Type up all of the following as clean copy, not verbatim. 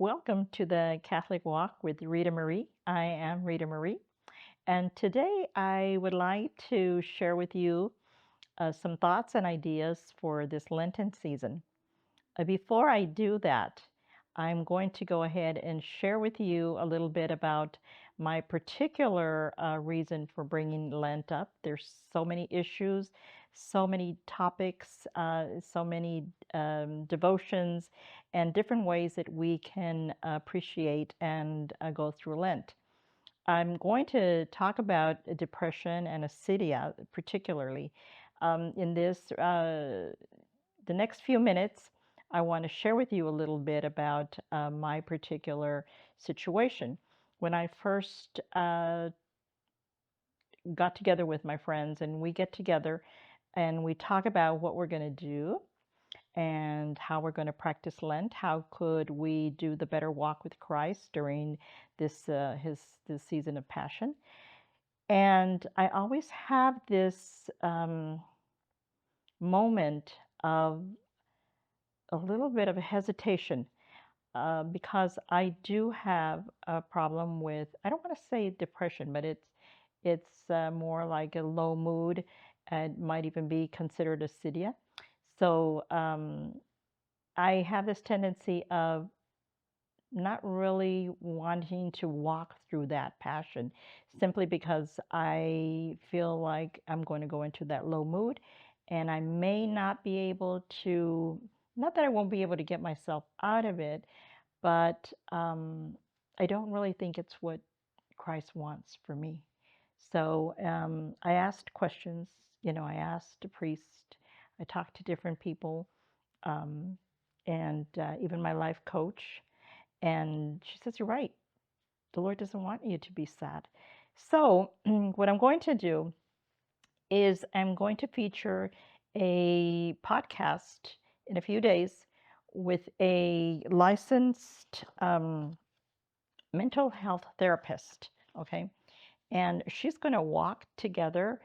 Welcome to the Catholic Walk with Ritamarie. I am Ritamarie, and today I would like to share with you some thoughts and ideas for this Lenten season. Before I do that, I'm going to go ahead and share with you a little bit about my particular reason for bringing Lent up. There's so many issues, so many topics, so many devotions, and different ways that we can appreciate and go through Lent. I'm going to talk about depression and acedia particularly. In the next few minutes, I want to share with you a little bit about my particular situation. When I first got together with my friends, and we get together and we talk about what we're going to do and how we're going to practice Lent. How could we do the better walk with Christ during this season of Passion? And I always have this moment of a little bit of a hesitation because I do have a problem with, I don't want to say depression, but it's more like a low mood. It might even be considered acedia. So I have this tendency of not really wanting to walk through that passion simply because I feel like I'm going to go into that low mood and I may not be able to, not that I won't be able to get myself out of it, but I don't really think it's what Christ wants for me. So I asked questions, I asked a priest, I talked to different people, um, and even my life coach. And she says, "You're right. The Lord doesn't want you to be sad." So, what I'm going to do is I'm going to feature a podcast in a few days with a licensed mental health therapist. Okay. And she's going to walk together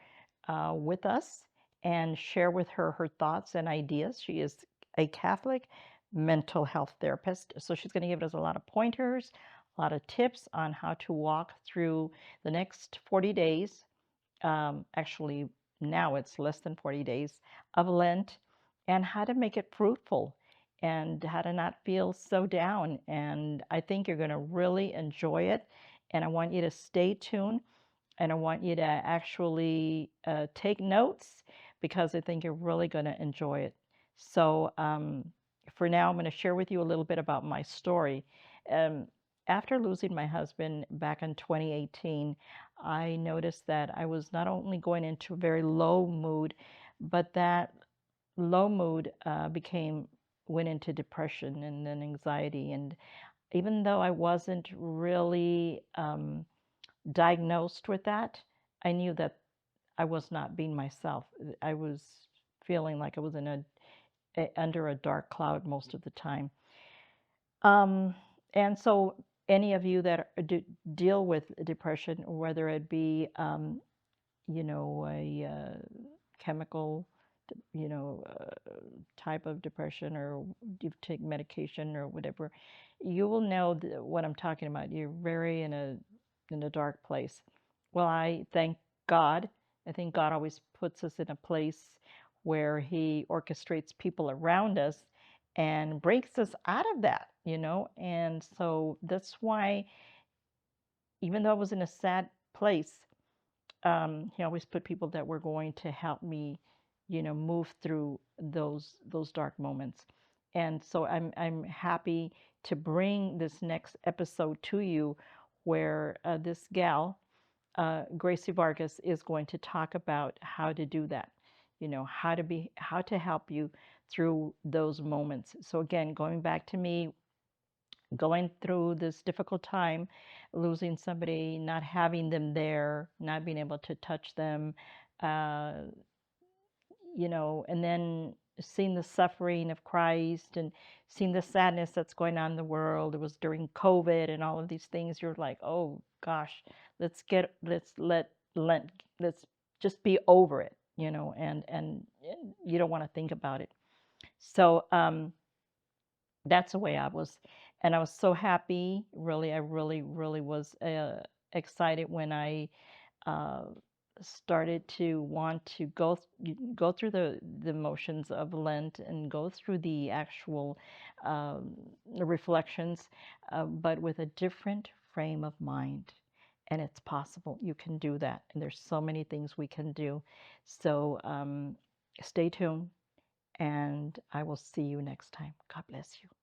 with us and share with her thoughts and ideas. She is a Catholic mental health therapist, so she's going to give us a lot of pointers, a lot of tips on how to walk through the next 40 days. Actually, now it's less than 40 days of Lent, and how to make it fruitful and how to not feel so down. And I think you're going to really enjoy it. And I want you to stay tuned and I want you to actually take notes because I think you're really going to enjoy it. So for now, I'm going to share with you a little bit about my story. Um, After losing my husband back in 2018, I noticed that I was not only going into a very low mood, but that low mood went into depression and then anxiety. And even though I wasn't really diagnosed with that, I knew that I was not being myself. I was feeling like I was under a dark cloud most of the time. Um, and so, any of you that deal with depression, whether it be, a chemical, type of depression, or you take medication or whatever, you will know what I'm talking about. You're very in a dark place. Well, I thank God. I think God always puts us in a place where He orchestrates people around us and breaks us out of that. And so that's why, even though I was in a sad place, He always put people that were going to help me, move through those dark moments. And so I'm happy to bring this next episode to you, where this gal, Gracie Vargas, is going to talk about how to do that. How to help you through those moments. So again, going back to me, going through this difficult time, losing somebody, not having them there, not being able to touch them, uh, and then seeing the suffering of Christ and seeing the sadness that's going on in the world. It was during COVID and all of these things. You're like, oh gosh, let's just be over it, and you don't want to think about it. So that's the way I was. And I was so happy. Really, I really was excited when I uh, started to want to go through the motions of Lent and go through the actual um, reflections, but with a different frame of mind. And it's possible you can do that. And there's so many things we can do. So stay tuned, and I will see you next time. God bless you.